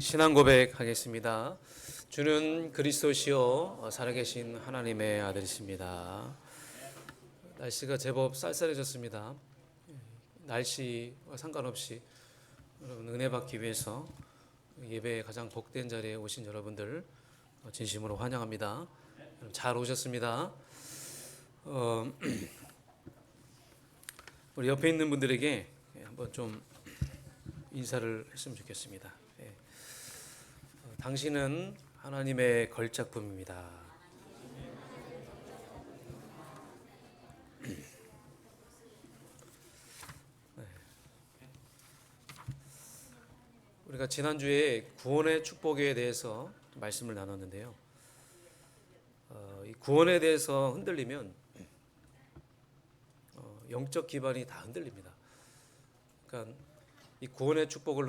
신앙 고백하겠습니다. 주는 그리스도시요 살아계신 하나님의 아들이십니다. 날씨가 제법 쌀쌀해졌습니다. 날씨와 상관없이 여러분 은혜 받기 위해서 예배의 가장 복된 자리에 오신 여러분들 진심으로 환영합니다. 잘 오셨습니다. 우리 옆에 있는 분들에게 한번 좀 인사를 했으면 좋겠습니다. 당신은 하나님의 걸작품입니다. 우리가 지난주에 구원의 축복에 대해서 말씀을 나눴는데요. 이 구원에 대해서 흔들리면 영적 기반이 다 흔들립니다. 그러니까 이 구원의 축복이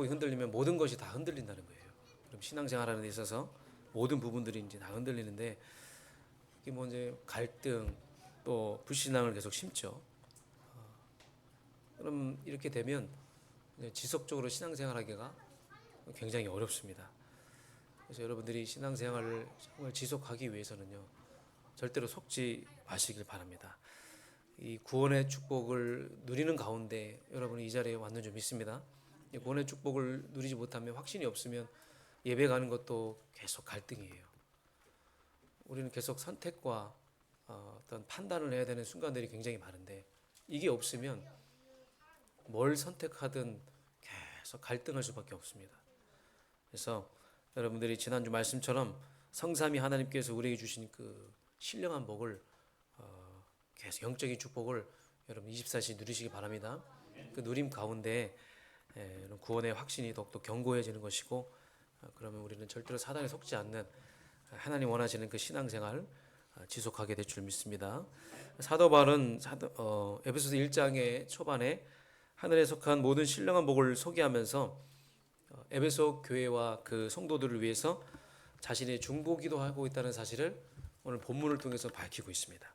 흔들리면 모든 것이 다 흔들린다는 거예요. 그럼 신앙생활하는 데 있어서 모든 부분들이 이제 다 흔들리는데 이게 뭐 이제 갈등 또 불신앙을 계속 심죠. 그럼 이렇게 되면 지속적으로 신앙생활하기가 굉장히 어렵습니다. 그래서 여러분들이 신앙생활을 정말 지속하기 위해서는요, 절대로 속지 마시길 바랍니다. 이 구원의 축복을 누리는 가운데 여러분이 이 자리에 왔는 줄 믿습니다. 이 구원의 축복을 누리지 못하면, 확신이 없으면 예배 가는 것도 계속 갈등이에요. 우리는 계속 선택과 어떤 판단을 해야 되는 순간들이 굉장히 많은데, 이게 없으면 뭘 선택하든 계속 갈등할 수밖에 없습니다. 그래서 여러분들이 지난주 말씀처럼 성삼위 하나님께서 우리에게 주신 그 신령한 복을, 계속 영적인 축복을 여러분 24시 누리시기 바랍니다. 그 누림 가운데 구원의 확신이 더욱더 견고해지는 것이고, 그러면 우리는 절대로 사단에 속지 않는 하나님 원하시는 그 신앙생활 지속하게 될 줄 믿습니다. 사도 바울은 에베소서 1장의 초반에 하늘에 속한 모든 신령한 복을 소개하면서 에베소 교회와 그 성도들을 위해서 자신의 중보기도 하고 있다는 사실을 오늘 본문을 통해서 밝히고 있습니다.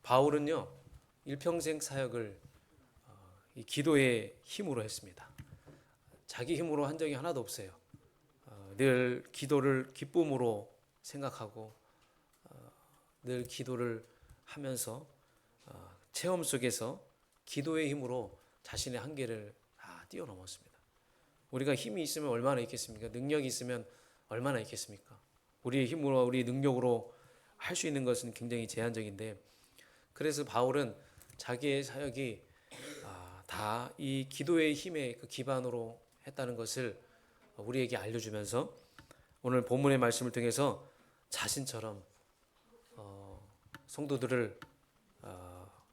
바울은요, 일평생 사역을 이 기도의 힘으로 했습니다. 자기 힘으로 한 적이 하나도 없어요. 늘 기도를 기쁨으로 생각하고 늘 기도를 하면서 체험 속에서 기도의 힘으로 자신의 한계를 다 뛰어넘었습니다. 우리가 힘이 있으면 얼마나 있겠습니까? 능력이 있으면 얼마나 있겠습니까? 우리의 힘으로, 우리의 능력으로 할 수 있는 것은 굉장히 제한적인데, 그래서 바울은 자기의 사역이 다 이 기도의 힘의 그 기반으로 했다는 것을 우리에게 알려주면서 오늘 본문의 말씀을 통해서 자신처럼 성도들을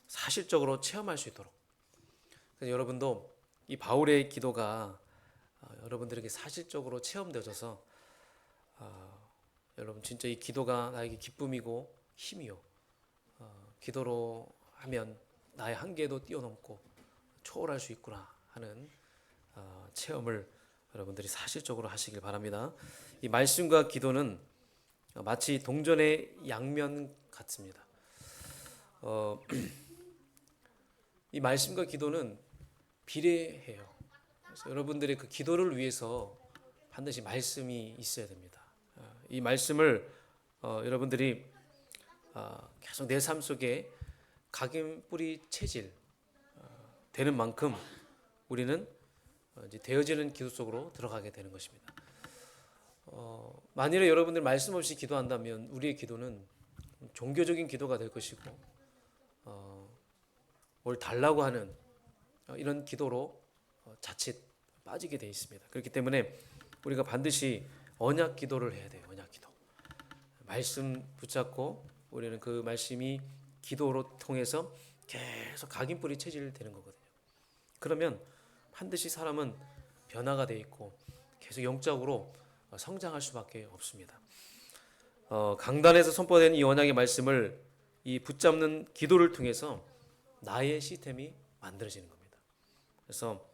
사실적으로 체험할 수 있도록, 그래서 여러분도 이 바울의 기도가 여러분들에게 사실적으로 체험되어져서 여러분 진짜 이 기도가 나에게 기쁨이고 힘이요, 기도로 하면 나의 한계도 뛰어넘고 초월할 수 있구나 하는 체험을 여러분들이 사실적으로 하시길 바랍니다. 이 말씀과 기도는 마치 동전의 양면 같습니다. 이 말씀과 기도는 비례해요. 그래서 여러분들의 그 기도를 위해서 반드시 말씀이 있어야 됩니다. 이 말씀을 여러분들이 계속 내 삶 속에 각인 뿌리 체질 되는 만큼 우리는 이제 되어지는 기도 속으로 들어가게 되는 것입니다. 만일에 여러분들 말씀 없이 기도한다면 우리의 기도는 종교적인 기도가 될 것이고, 뭘 달라고 하는 이런 기도로 자칫 빠지게 되어 있습니다. 그렇기 때문에 우리가 반드시 언약 기도를 해야 돼요. 언약 기도. 말씀 붙잡고 우리는 그 말씀이 기도로 통해서 계속 각인뿌리 체질되는 거거든요. 그러면 반드시 사람은 변화가 되어 있고 계속 영적으로 성장할 수밖에 없습니다. 강단에서 선포된 이 언약의 말씀을 이 붙잡는 기도를 통해서 나의 시스템이 만들어지는 겁니다. 그래서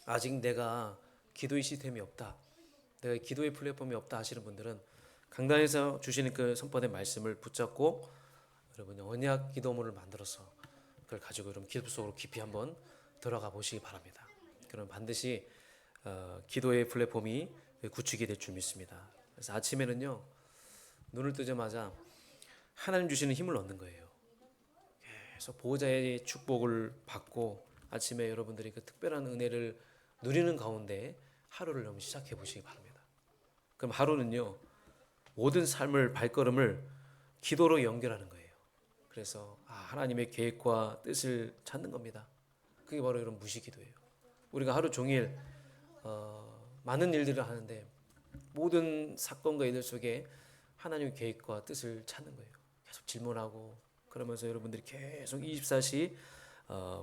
아직 내가 기도의 시스템이 없다, 내가 기도의 플랫폼이 없다 하시는 분들은 강단에서 주시는 그 선포된 말씀을 붙잡고 여러분이 언약 기도문을 만들어서 그걸 가지고 여러분 기도 속으로 깊이 한번 들어가 보시기 바랍니다. 그럼 반드시 기도의 플랫폼이 구축이 될 줄 믿습니다. 그래서 아침에는요, 눈을 뜨자마자 하나님 주시는 힘을 얻는 거예요. 그래서 보호자의 축복을 받고 아침에 여러분들이 그 특별한 은혜를 누리는 가운데 하루를 한번 시작해 보시기 바랍니다. 그럼 하루는요, 모든 삶을 발걸음을 기도로 연결하는 거예요. 그래서 하나님의 계획과 뜻을 찾는 겁니다. 그게 바로 이런 무시기도예요. 우리가 하루 종일 많은 일들을 하는데 모든 사건과 일들 속에 하나님의 계획과 뜻을 찾는 거예요. 계속 질문하고 그러면서 여러분들이 계속 24시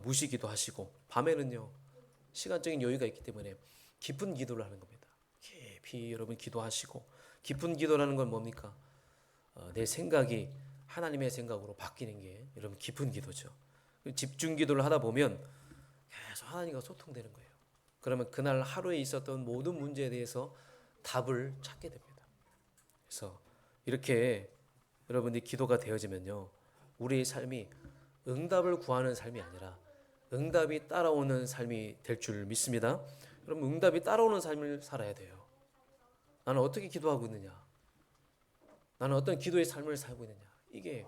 무시기도 하시고 밤에는요 시간적인 여유가 있기 때문에 깊은 기도를 하는 겁니다. 깊이 여러분 기도하시고 깊은 기도라는 건 뭡니까? 내 생각이 하나님의 생각으로 바뀌는 게 여러분 깊은 기도죠. 집중 기도를 하다 보면 계속 하나님과 소통되는 거예요. 그러면 그날 하루에 있었던 모든 문제에 대해서 답을 찾게 됩니다. 그래서 이렇게 여러분들이 기도가 되어지면요, 우리의 삶이 응답을 구하는 삶이 아니라 응답이 따라오는 삶이 될 줄 믿습니다. 그럼 응답이 따라오는 삶을 살아야 돼요. 나는 어떻게 기도하고 있느냐? 나는 어떤 기도의 삶을 살고 있느냐? 이게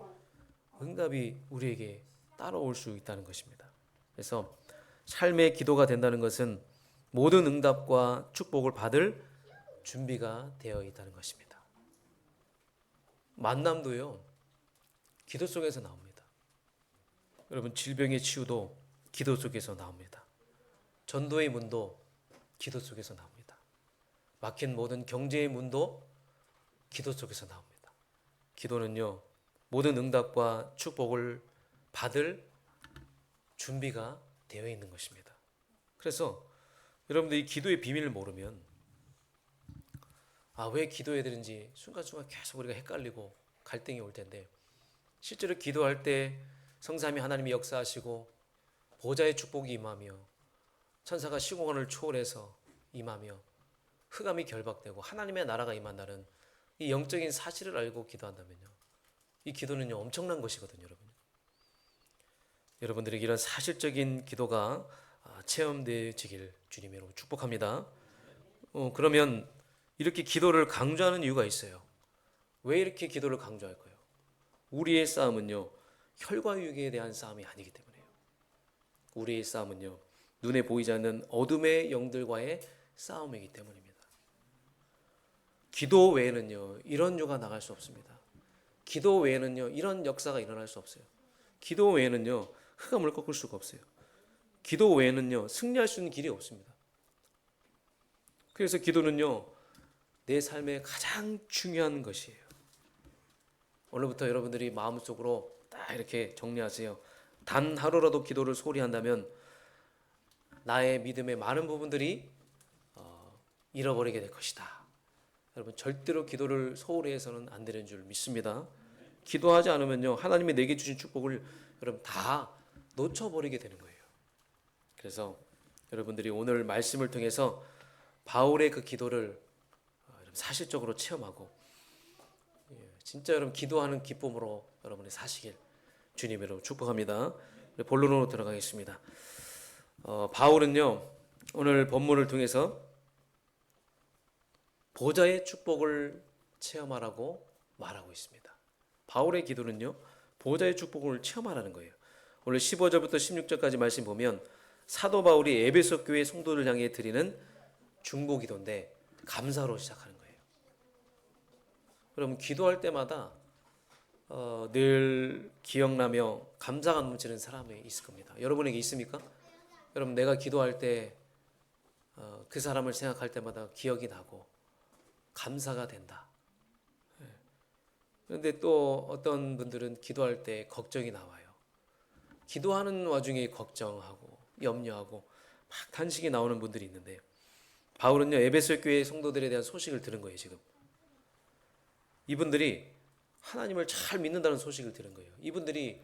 응답이 우리에게 따라올 수 있다는 것입니다. 그래서 삶의 기도가 된다는 것은 모든 응답과 축복을 받을 준비가 되어 있다는 것입니다. 만남도요, 기도 속에서 나옵니다. 여러분, 질병의 치유도 기도 속에서 나옵니다. 전도의 문도 기도 속에서 나옵니다. 막힌 모든 경제의 문도 기도 속에서 나옵니다. 기도는요, 모든 응답과 축복을 받을 준비가 되어 있는 것입니다. 그래서 여러분들이 기도의 비밀을 모르면 왜 기도해야 되는지 순간순간 계속 우리가 헷갈리고 갈등이 올 텐데, 실제로 기도할 때 성삼위 하나님이 역사하시고 보좌의 축복이 임하며 천사가 시공간을 초월해서 임하며 흑암이 결박되고 하나님의 나라가 임한다는 이 영적인 사실을 알고 기도한다면요, 이 기도는요 엄청난 것이거든요. 여러분들에게 이런 사실적인 기도가 체험되어지길 주님의 이름으로 축복합니다. 그러면 이렇게 기도를 강조하는 이유가 있어요. 왜 이렇게 기도를 강조할까요? 우리의 싸움은요 혈과 육에 대한 싸움이 아니기 때문에요. 우리의 싸움은요 눈에 보이지 않는 어둠의 영들과의 싸움이기 때문입니다. 기도 외에는요 이런 유가 나갈 수 없습니다. 기도 외에는요 이런 역사가 일어날 수 없어요. 기도 외에는요 흑암을 꺾을 수가 없어요. 기도 외에는요 승리할 수 있는 길이 없습니다. 그래서 기도는요 내 삶의 가장 중요한 것이에요. 오늘부터 여러분들이 마음속으로 딱 이렇게 정리하세요. 단 하루라도 기도를 소홀히 한다면 나의 믿음의 많은 부분들이 잃어버리게 될 것이다. 여러분 절대로 기도를 소홀히 해서는 안 되는 줄 믿습니다. 기도하지 않으면요 하나님이 내게 주신 축복을 여러분 다 놓쳐버리게 되는 거예요. 그래서 여러분들이 오늘 말씀을 통해서 바울의 그 기도를 사실적으로 체험하고 진짜 여러분 기도하는 기쁨으로 여러분이 사시길 주님으로 축복합니다. 본론으로 들어가겠습니다. 바울은요 오늘 본문을 통해서 보좌의 축복을 체험하라고 말하고 있습니다. 바울의 기도는요 보좌의 축복을 체험하라는 거예요. 오늘 15절부터 16절까지 말씀 보면 사도 바울이 에베소 교회 성도를 향해 드리는 중보 기도인데 감사로 시작하는 거예요. 그럼 기도할 때마다 늘 기억나며 감사가 넘치는 사람이 있을 겁니다. 여러분에게 있습니까? 여러분 내가 기도할 때 그 사람을 생각할 때마다 기억이 나고 감사가 된다. 그런데 또 어떤 분들은 기도할 때 걱정이 나와요. 기도하는 와중에 걱정하고 염려하고 막 탄식이 나오는 분들이 있는데 바울은요 에베소 교회 성도들에 대한 소식을 들은 거예요. 지금 이분들이 하나님을 잘 믿는다는 소식을 들은 거예요. 이분들이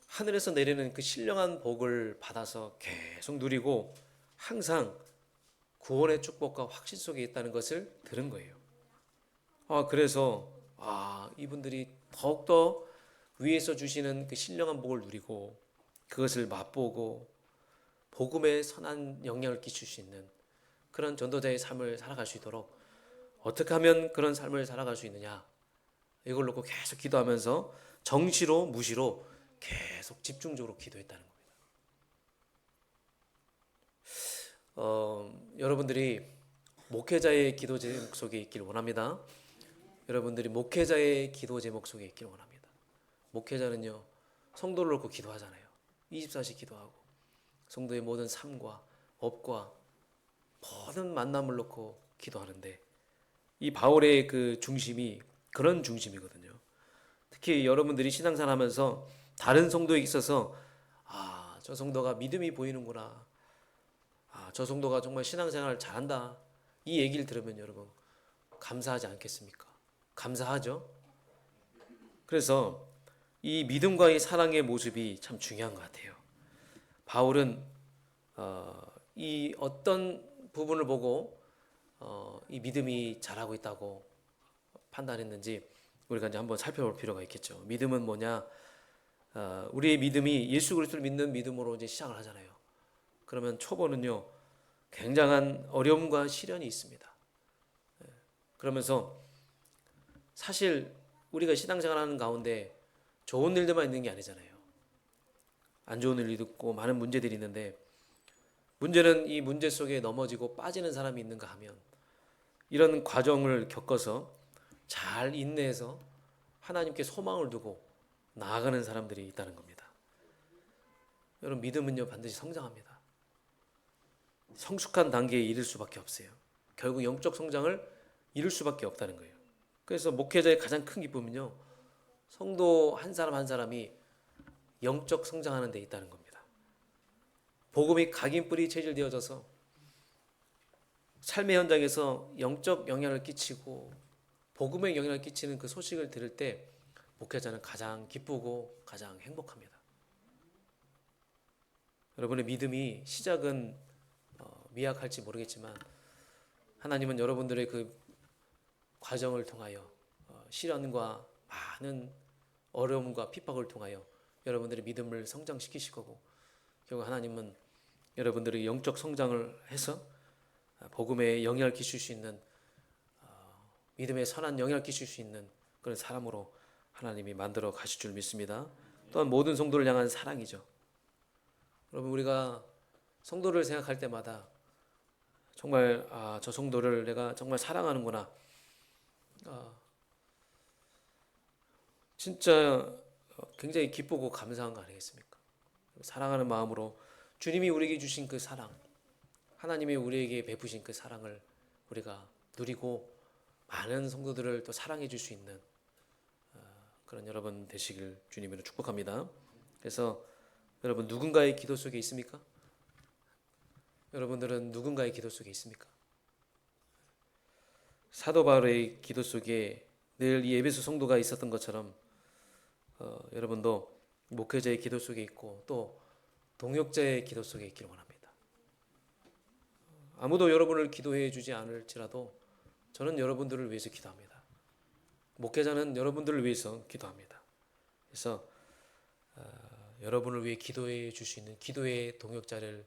하늘에서 내리는 그 신령한 복을 받아서 계속 누리고 항상 구원의 축복과 확신 속에 있다는 것을 들은 거예요. 그래서 이분들이 더욱더 위에서 주시는 그 신령한 복을 누리고 그것을 맛보고 복음에 선한 영향을 끼칠 수 있는 그런 전도자의 삶을 살아갈 수 있도록 어떻게 하면 그런 삶을 살아갈 수 있느냐, 이걸 놓고 계속 기도하면서 정시로 무시로 계속 집중적으로 기도했다는 겁니다. 여러분들이 목회자의 기도 제목 속에 있기를 원합니다. 여러분들이 목회자의 기도 제목 속에 있기를 원합니다. 목회자는요, 성도를 놓고 기도하잖아요. 24시 기도하고 성도의 모든 삶과 업과 모든 만남을 놓고 기도하는데, 이 바울의 그 중심이 그런 중심이거든요. 특히 여러분들이 신앙생활하면서 다른 성도에 있어서 저 성도가 믿음이 보이는구나, 저 성도가 정말 신앙생활을 잘한다, 이 얘기를 들으면 여러분 감사하지 않겠습니까? 감사하죠. 그래서 이 믿음과의 사랑의 모습이 참 중요한 것 같아요. 바울은 이 어떤 부분을 보고 이 믿음이 잘하고 있다고 판단했는지 우리가 이제 한번 살펴볼 필요가 있겠죠. 믿음은 뭐냐? 우리의 믿음이 예수 그리스도를 믿는 믿음으로 이제 시작을 하잖아요. 그러면 초보는요, 굉장한 어려움과 시련이 있습니다. 그러면서 사실 우리가 신앙생활하는 가운데 좋은 일들만 있는 게 아니잖아요. 안 좋은 일도 있고 많은 문제들이 있는데, 문제는 이 문제 속에 넘어지고 빠지는 사람이 있는가 하면, 이런 과정을 겪어서 잘 인내해서 하나님께 소망을 두고 나아가는 사람들이 있다는 겁니다. 여러분, 믿음은요 반드시 성장합니다. 성숙한 단계에 이를 수밖에 없어요. 결국 영적 성장을 이룰 수밖에 없다는 거예요. 그래서 목회자의 가장 큰 기쁨은요, 성도 한 사람 한 사람이 영적 성장하는 데 있다는 겁니다. 복음이 각인뿌리 체질되어져서 삶의 현장에서 영적 영향을 끼치고 복음의 영향을 끼치는 그 소식을 들을 때 목회자는 가장 기쁘고 가장 행복합니다. 여러분의 믿음이 시작은 미약할지 모르겠지만, 하나님은 여러분들의 그 과정을 통하여 시련과 많은 어려움과 핍박을 통하여 여러분들의 믿음을 성장시키실 거고, 결국 하나님은 여러분들의 영적 성장을 해서 복음에 영향을 끼칠 수 있는, 믿음에 선한 영향을 끼칠 수 있는 그런 사람으로 하나님이 만들어 가실 줄 믿습니다. 또한 모든 성도를 향한 사랑이죠. 여러분, 우리가 성도를 생각할 때마다 정말 저 성도를 내가 정말 사랑하는구나, 진짜 굉장히 기쁘고 감사한 거 아니겠습니까? 사랑하는 마음으로 주님이 우리에게 주신 그 사랑, 하나님이 우리에게 베푸신 그 사랑을 우리가 누리고 많은 성도들을 또 사랑해 줄 수 있는 그런 여러분 되시길 주님으로 축복합니다. 그래서 여러분, 누군가의 기도 속에 있습니까? 여러분들은 누군가의 기도 속에 있습니까? 사도 바울의 기도 속에 늘 이 에베소 성도가 있었던 것처럼 여러분도 목회자의 기도 속에 있고 또 동역자의 기도 속에 있기를 원합니다. 아무도 여러분을 기도해 주지 않을지라도 저는 여러분들을 위해서 기도합니다. 목회자는 여러분들을 위해서 기도합니다. 그래서 여러분을 위해 기도해 줄 수 있는 기도의 동역자를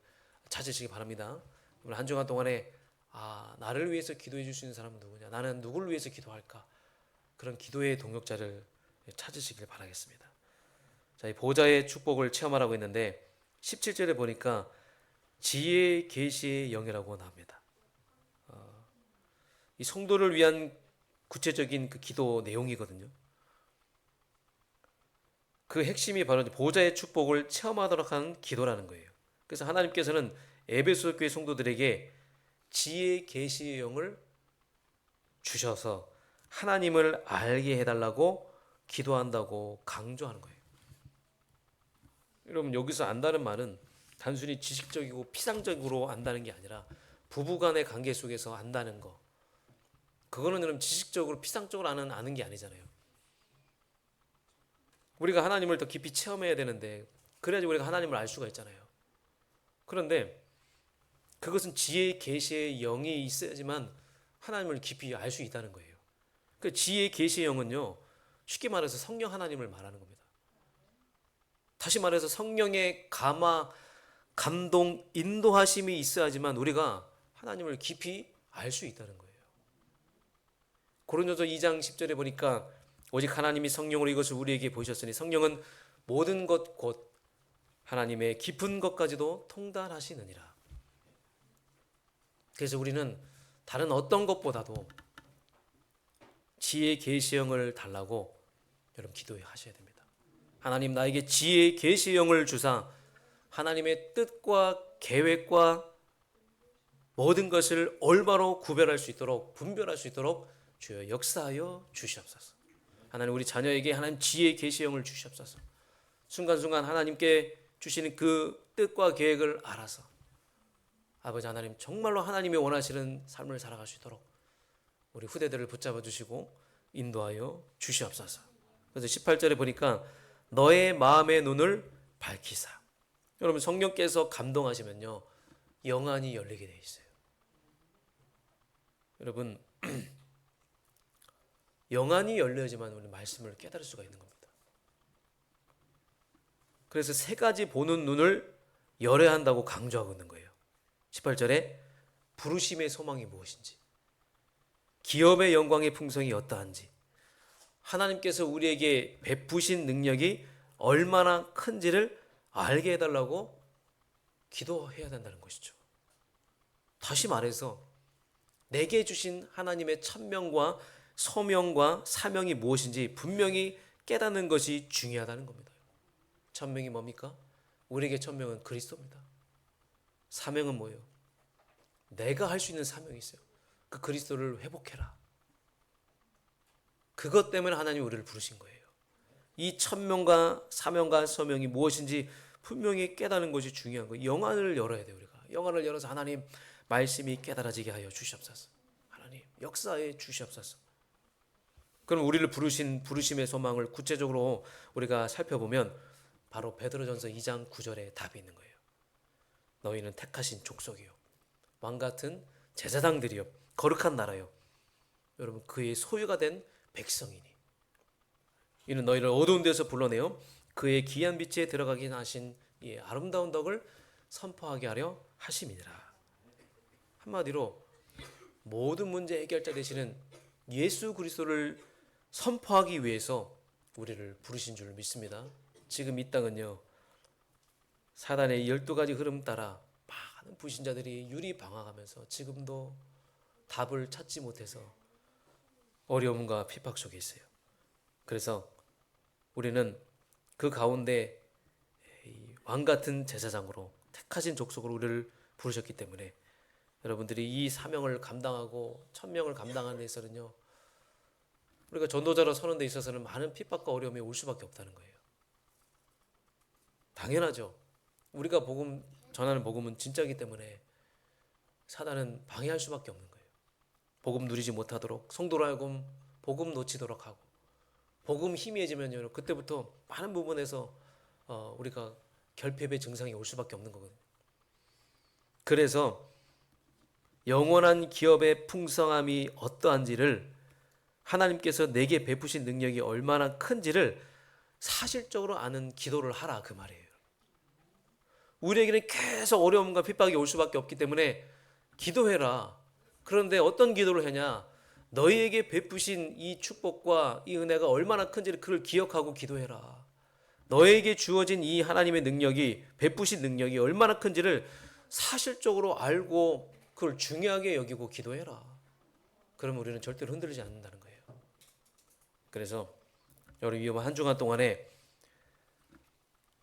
찾으시기 바랍니다. 오늘 한 주간 동안에 나를 위해서 기도해 줄 수 있는 사람은 누구냐, 나는 누구를 위해서 기도할까, 그런 기도의 동역자를 찾으시길 바라겠습니다. 자, 이 보좌의 축복을 체험하라고 했는데 17절에 보니까 지혜의 계시의 영이라고 나옵니다. 이 성도를 위한 구체적인 그 기도 내용이거든요. 그 핵심이 바로 보좌의 축복을 체험하도록 하는 기도라는 거예요. 그래서 하나님께서는 에베소 교회 성도들에게 지혜의 계시의 영을 주셔서 하나님을 알게 해달라고 기도한다고 강조하는 거예요. 여러분, 여기서 안다는 말은 단순히 지식적이고 피상적으로 안다는 게 아니라 부부간의 관계 속에서 안다는 거, 그거는 여러분 지식적으로 피상적으로 아는 게 아니잖아요. 우리가 하나님을 더 깊이 체험해야 되는데 그래야지 우리가 하나님을 알 수가 있잖아요. 그런데 그것은 지혜의 계시의 영이 있어야지만 하나님을 깊이 알 수 있다는 거예요. 그 지혜의 계시의 영은요, 쉽게 말해서 성령 하나님을 말하는 겁니다. 다시 말해서 성령의 감동, 인도하심이 있어야지만 우리가 하나님을 깊이 알 수 있다는 거예요. 고린도서 2장 10절에 보니까 오직 하나님이 성령으로 이것을 우리에게 보이셨으니 성령은 모든 것 곧 하나님의 깊은 것까지도 통달하시느니라. 그래서 우리는 다른 어떤 것보다도 지혜의 계시형을 달라고 여러분 기도하셔야 됩니다. 하나님 나에게 지혜의 계시형을 주사 하나님의 뜻과 계획과 모든 것을 올바로 구별할 수 있도록 분별할 수 있도록 주여 역사하여 주시옵소서. 하나님 우리 자녀에게 하나님 지혜의 계시형을 주시옵소서. 순간순간 하나님께 주시는 그 뜻과 계획을 알아서 아버지 하나님 정말로 하나님이 원하시는 삶을 살아갈 수 있도록 우리 후대들을 붙잡아 주시고 인도하여 주시옵소서. 그래서 18절에 보니까 너의 마음의 눈을 밝히사. 여러분 성령께서 감동하시면요 영안이 열리게 돼 있어요. 여러분 영안이 열려야지만 우리 말씀을 깨달을 수가 있는 겁니다. 그래서 세 가지 보는 눈을 열어야 한다고 강조하고 있는 거예요. 18절에 부르심의 소망이 무엇인지, 기업의 영광의 풍성이 어떠한지, 하나님께서 우리에게 베푸신 능력이 얼마나 큰지를 알게 해달라고 기도해야 된다는 것이죠. 다시 말해서 내게 주신 하나님의 천명과 소명과 사명이 무엇인지 분명히 깨닫는 것이 중요하다는 겁니다. 천명이 뭡니까? 우리에게 천명은 그리스도입니다. 사명은 뭐예요? 내가 할 수 있는 사명이 있어요. 그 그리스도를 회복해라. 그것 때문에 하나님이 우리를 부르신 거예요. 이 천명과 사명과 소명이 무엇인지 분명히 깨닫는 것이 중요한 거예요. 영안을 열어야 돼요. 우리가 영안을 열어서 하나님 말씀이 깨달아지게 하여 주시옵소서. 하나님 역사해 주시옵소서. 그럼 우리를 부르신 부르심의 소망을 구체적으로 우리가 살펴보면 바로 베드로전서 2장 9절에 답이 있는 거예요. 너희는 택하신 족속이요 왕같은 제사장들이요 거룩한 나라요 여러분 그의 소유가 된 백성이니 이는 너희를 어두운 데서 불러내어 그의 귀한 빛에 들어가게 하신 이 아름다운 덕을 선포하게 하려 하심이니라. 한마디로 모든 문제 해결자 되시는 예수 그리스도를 선포하기 위해서 우리를 부르신 줄 믿습니다. 지금 이 땅은요 사단의 12가지 흐름 따라 많은 불신자들이 유리방황하면서 지금도 답을 찾지 못해서 어려움과 핍박 속에 있어요. 그래서 우리는 그 가운데 왕같은 제사장으로 택하신 족속으로 우리를 부르셨기 때문에 여러분들이 이 사명을 감당하고 천명을 감당하는 데 있어서는요 우리가 전도자로 서는 데 있어서는 많은 핍박과 어려움이 올 수밖에 없다는 거예요. 당연하죠. 우리가 복음 전하는 복음은 진짜이기 때문에 사단은 방해할 수밖에 없는 거예요. 복음 누리지 못하도록 성도로 하여금 복음 놓치도록 하고 복음 희미해지면요 그때부터 많은 부분에서 우리가 결핍의 증상이 올 수밖에 없는 거거든요. 그래서 영원한 기업의 풍성함이 어떠한지를 하나님께서 내게 베푸신 능력이 얼마나 큰지를 사실적으로 아는 기도를 하라 그 말이에요. 우리에게는 계속 어려움과 핍박이 올 수밖에 없기 때문에 기도해라. 그런데 어떤 기도를 하냐? 너희에게 베푸신 이 축복과 이 은혜가 얼마나 큰지를 그걸 기억하고 기도해라. 너에게 주어진 이 하나님의 능력이 베푸신 능력이 얼마나 큰지를 사실적으로 알고 그걸 중요하게 여기고 기도해라. 그러면 우리는 절대로 흔들리지 않는다는 거예요. 그래서 여러분 이번 한 주간 동안에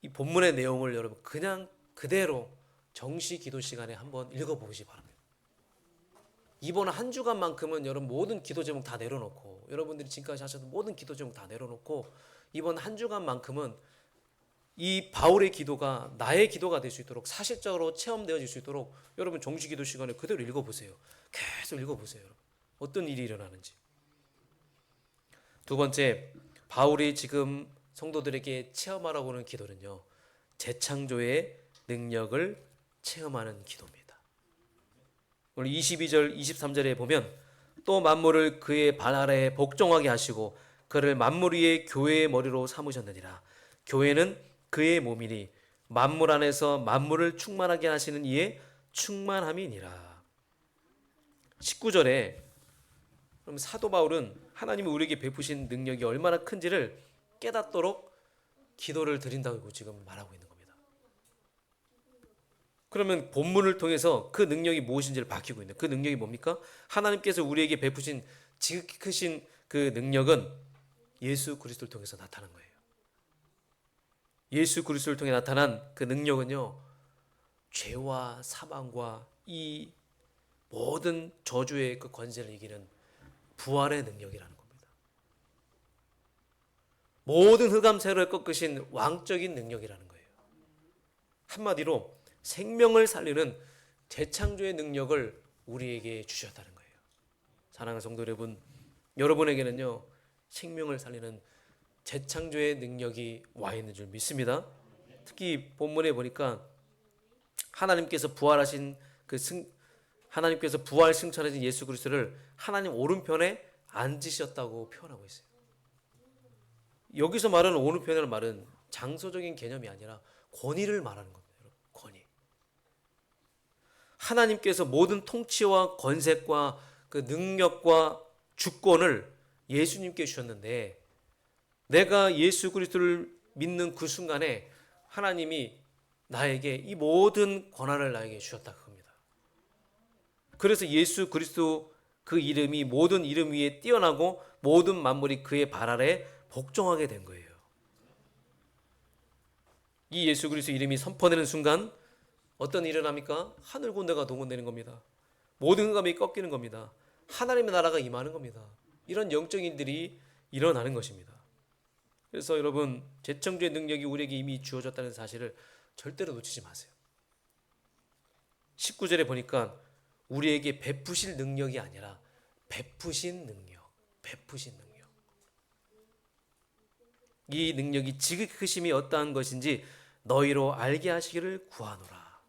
이 본문의 내용을 여러분 그냥 그대로 정시 기도 시간에 한번 읽어보시기 바랍니다. 이번 한 주간만큼은 여러분 모든 기도 제목 다 내려놓고 여러분들이 지금까지 하셨던 모든 기도 제목 다 내려놓고 이번 한 주간만큼은 이 바울의 기도가 나의 기도가 될 수 있도록 사실적으로 체험되어질 수 있도록 여러분 정시 기도 시간에 그대로 읽어보세요. 계속 읽어보세요. 여러분. 어떤 일이 일어나는지. 두 번째, 바울이 지금 성도들에게 체험하라고 하는 기도는요. 재창조의 능력을 체험하는 기도입니다. 오늘 22절 23절에 보면 또 만물을 그의 발 아래에 복종하게 하시고 그를 만물 위에 교회의 머리로 삼으셨느니라. 교회는 그의 몸이니 만물 안에서 만물을 충만하게 하시는 이의 충만함이니라. 19절에 그럼 사도 바울은 하나님이 우리에게 베푸신 능력이 얼마나 큰지를 깨닫도록 기도를 드린다고 지금 말하고 있는 겁니다. 그러면 본문을 통해서 그 능력이 무엇인지를 밝히고 있는, 그 능력이 뭡니까? 하나님께서 우리에게 베푸신 지극히 크신 그 능력은 예수 그리스도를 통해서 나타난 거예요. 예수 그리스도를 통해 나타난 그 능력은요, 죄와 사망과 이 모든 저주의 그 권세를 이기는 부활의 능력이라는 겁니다. 모든 흑암세를 꺾으신 왕적인 능력이라는 거예요. 한마디로 생명을 살리는 재창조의 능력을 우리에게 주셨다는 거예요. 사랑하는 성도 여러분, 여러분에게는요, 생명을 살리는 재창조의 능력이 와 있는 줄 믿습니다. 특히 본문에 보니까 하나님께서 부활하신 하나님께서 부활 승천하신 예수 그리스도를 하나님 오른편에 앉으셨다고 표현하고 있어요. 여기서 말하는 오른편이라는 말은 장소적인 개념이 아니라 권위를 말하는 겁니다. 여러분, 권위. 하나님께서 모든 통치와 권세과 그 능력과 주권을 예수님께 주셨는데, 내가 예수 그리스도를 믿는 그 순간에 하나님이 나에게 이 모든 권한을 나에게 주셨다 그겁니다. 그래서 예수 그리스도 그 이름이 모든 이름 위에 뛰어나고 모든 만물이 그의 발 아래 복종하게 된 거예요. 이 예수 그리스도 이름이 선포되는 순간 어떤 일이 일어납니까? 하늘 군대가 동원되는 겁니다. 모든 흑암이 꺾이는 겁니다. 하나님의 나라가 임하는 겁니다. 이런 영적인 일들이 일어나는 것입니다. 그래서 여러분, 재청주의 능력이 우리에게 이미 주어졌다는 사실을 절대로 놓치지 마세요. 19절에 보니까 우리에게 베푸실 능력이 아니라 베푸신 능력, 베푸신 능력. 이 능력이 지극히 크심이 어떠한 것인지 너희로 알게 하시기를 구하노라.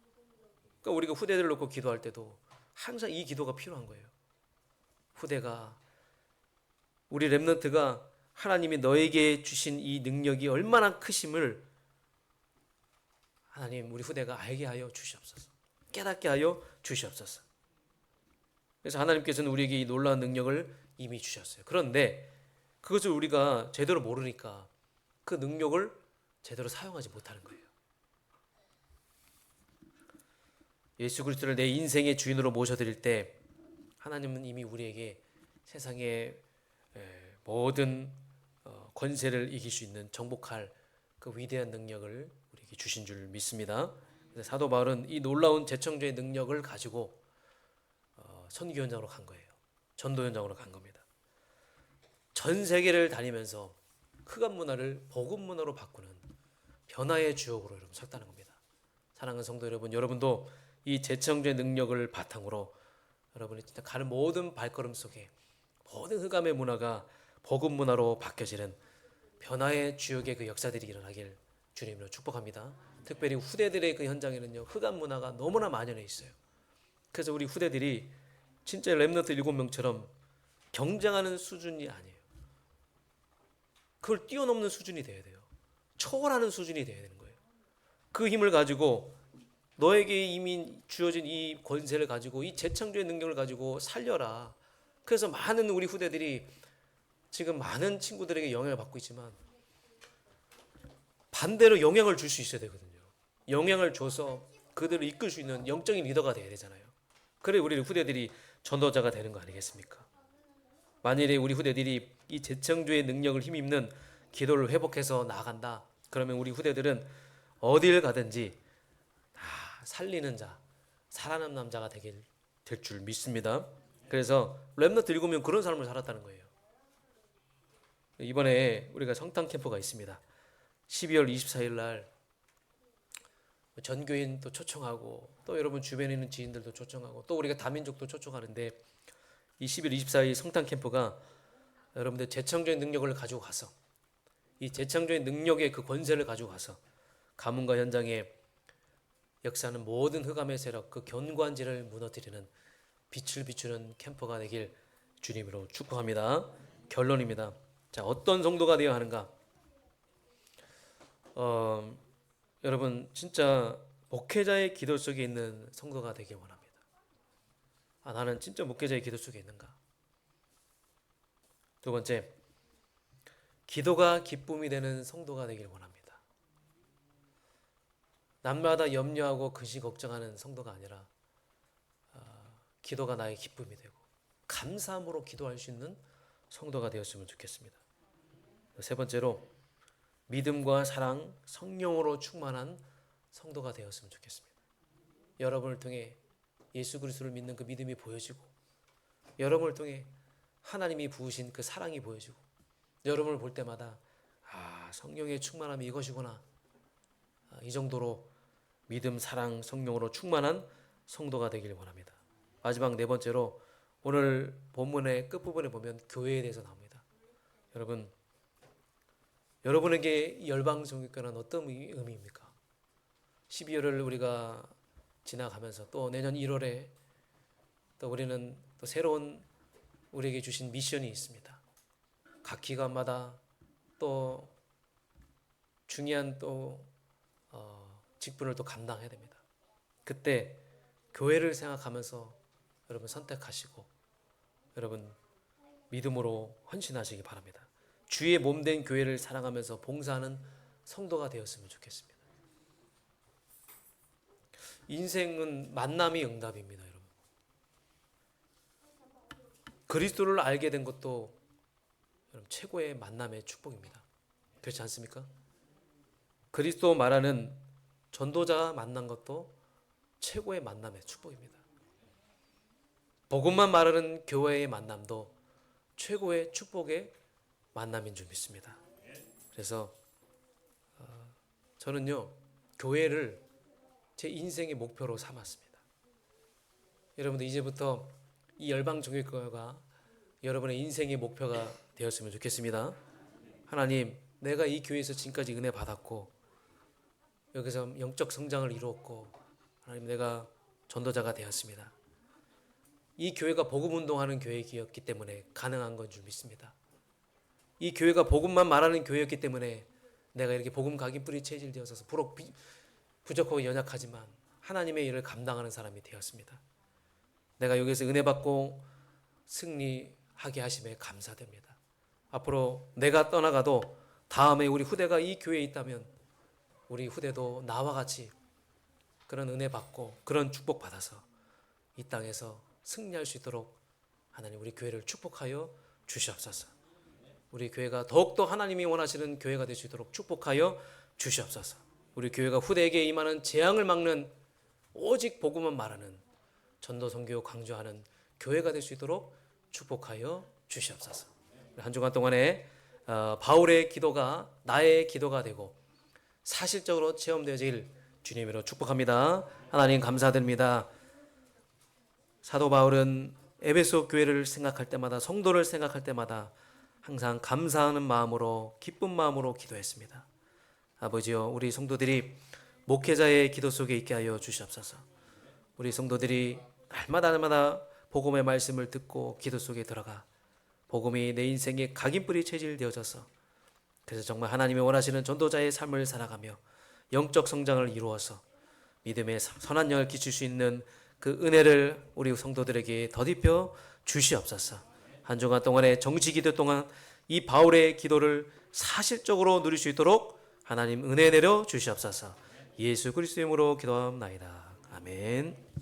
그러니까 우리가 후대들을 놓고 기도할 때도 항상 이 기도가 필요한 거예요. 후대가, 우리 렘넌트가 하나님이 너에게 주신 이 능력이 얼마나 크심을 하나님 우리 후대가 알게 하여 주시옵소서. 깨닫게 하여 주시옵소서. 그래서 하나님께서는 우리에게 이 놀라운 능력을 이미 주셨어요. 그런데 그것을 우리가 제대로 모르니까 그 능력을 제대로 사용하지 못하는 거예요. 예수 그리스도를 내 인생의 주인으로 모셔드릴 때 하나님은 이미 우리에게 세상의 모든 권세를 이길 수 있는 정복할 그 위대한 능력을 우리에게 주신 줄 믿습니다. 사도 바울은 이 놀라운 재청조의 능력을 가지고 선교 현장으로 간 거예요. 전도 현장으로 간 겁니다. 전 세계를 다니면서 흑암 문화를 복음 문화로 바꾸는 변화의 주역으로 여러분 섰다는 겁니다. 사랑하는 성도 여러분, 여러분도 이 재청조의 능력을 바탕으로 여러분이 진짜 가는 모든 발걸음 속에 모든 흑암의 문화가 복음 문화로 바뀌어지는 변화의 주역의 그 역사들이 일어나길 주님으로 축복합니다. 특별히 후대들의 그 현장에는요, 흑암 문화가 너무나 만연해 있어요. 그래서 우리 후대들이 진짜 렘넌트 7명처럼 경쟁하는 수준이 아니에요. 그걸 뛰어넘는 수준이 돼야 돼요. 초월하는 수준이 돼야 되는 거예요. 그 힘을 가지고 너에게 이미 주어진 이 권세를 가지고 이 재창조의 능력을 가지고 살려라. 그래서 많은 우리 후대들이 지금 많은 친구들에게 영향을 받고 있지만 반대로 영향을 줄 수 있어야 되거든요. 영향을 줘서 그들을 이끌 수 있는 영적인 리더가 돼야 되잖아요. 그래 우리 후대들이 전도자가 되는 거 아니겠습니까? 만일에 우리 후대들이 이 재청주의 능력을 힘입는 기도를 회복해서 나아간다. 그러면 우리 후대들은 어딜 가든지 다 살리는 자, 살아남는 자가 될 줄 믿습니다. 그래서 렘넌트 7명 그런 삶을 살았다는 거예요. 이번에 우리가 성탄 캠프가 있습니다. 12월 24일 날 전교인 또 초청하고 또 여러분 주변에 있는 지인들도 초청하고 또 우리가 다민족도 초청하는데 이 12월 24일 성탄 캠프가 여러분들 재창조의 능력을 가지고 가서 이 재창조의 능력의 그 권세를 가지고 가서 가문과 현장에 역사하는 모든 흑암의 세력 그 견고한지를 무너뜨리는 빛을 비추는 캠퍼가 되길 주님으로 축복합니다. 결론입니다. 자, 어떤 성도가 되어야 하는가? 여러분 진짜 목회자의 기도 속에 있는 성도가 되길 원합니다. 나는 진짜 목회자의 기도 속에 있는가? 두 번째, 기도가 기쁨이 되는 성도가 되길 원합니다. 남마다 염려하고 근심 걱정하는 성도가 아니라 기도가 나의 기쁨이 되고 감사함으로 기도할 수 있는 성도가 되었으면 좋겠습니다. 세 번째로, 믿음과 사랑, 성령으로 충만한 성도가 되었으면 좋겠습니다. 여러분을 통해 예수 그리스도를 믿는 그 믿음이 보여지고, 여러분을 통해 하나님이 부으신 그 사랑이 보여지고, 여러분을 볼 때마다 성령의 충만함이 이것이구나, 이 정도로 믿음, 사랑, 성령으로 충만한 성도가 되길 원합니다. 마지막 네 번째로, 오늘 본문의 끝부분에 보면 교회에 대해서 나옵니다. 여러분에게 열방종교회는 어떤 의미입니까? 12월을 우리가 지나가면서 또 내년 1월에 또 우리는 또 새로운 우리에게 주신 미션이 있습니다. 각 기관마다 또 중요한 또 직분을 또 감당해야 됩니다. 그때 교회를 생각하면서 여러분 선택하시고 여러분 믿음으로 헌신하시기 바랍니다. 주의 몸된 교회를 사랑하면서 봉사하는 성도가 되었으면 좋겠습니다. 인생은 만남이 응답입니다, 여러분. 그리스도를 알게 된 것도 여러분 최고의 만남의 축복입니다. 그렇지 않습니까? 그리스도 말하는 전도자 만난 것도 최고의 만남의 축복입니다. 복음만 말하는 교회의 만남도 최고의 축복의 만남인 줄 믿습니다. 그래서 저는요, 교회를 제 인생의 목표로 삼았습니다. 여러분들 이제부터 이 열방종교회가 여러분의 인생의 목표가 되었으면 좋겠습니다. 하나님, 내가 이 교회에서 지금까지 은혜 받았고 여기서 영적 성장을 이루었고, 하나님, 내가 전도자가 되었습니다. 이 교회가 복음운동하는 교회였기 때문에 가능한 건 줄 믿습니다. 이 교회가 복음만 말하는 교회였기 때문에 내가 이렇게 복음 각인 뿌리 체질되어서 부족하고 연약하지만 하나님의 일을 감당하는 사람이 되었습니다. 내가 여기서 은혜 받고 승리하게 하심에 감사됩니다. 앞으로 내가 떠나가도 다음에 우리 후대가 이 교회에 있다면 우리 후대도 나와 같이 그런 은혜 받고 그런 축복 받아서 이 땅에서 승리할 수 있도록 하나님 우리 교회를 축복하여 주시옵소서. 우리 교회가 더욱더 하나님이 원하시는 교회가 될 수 있도록 축복하여 주시옵소서. 우리 교회가 후대에게 임하는 재앙을 막는 오직 복음만 말하는 전도 선교 강조하는 교회가 될 수 있도록 축복하여 주시옵소서. 한 주간 동안에 바울의 기도가 나의 기도가 되고 사실적으로 체험되어질 주님으로 축복합니다. 하나님 감사드립니다. 사도 바울은 에베소 교회를 생각할 때마다, 성도를 생각할 때마다 항상 감사하는 마음으로, 기쁜 마음으로 기도했습니다. 아버지여, 우리 성도들이 목회자의 기도 속에 있게 하여 주시옵소서. 우리 성도들이 날마다 복음의 말씀을 듣고 기도 속에 들어가 복음이 내 인생의 각인뿌리 체질되어져서, 그래서 정말 하나님이 원하시는 전도자의 삶을 살아가며 영적 성장을 이루어서 믿음의 선한 영을 끼칠 수 있는 그 은혜를 우리 성도들에게 더딥혀 주시옵소서. 한 주간 동안의 정치 기도 동안 이 바울의 기도를 사실적으로 누릴 수 있도록 하나님 은혜 내려 주시옵소서. 예수 그리스도의 이름으로 기도합나이다. 아멘.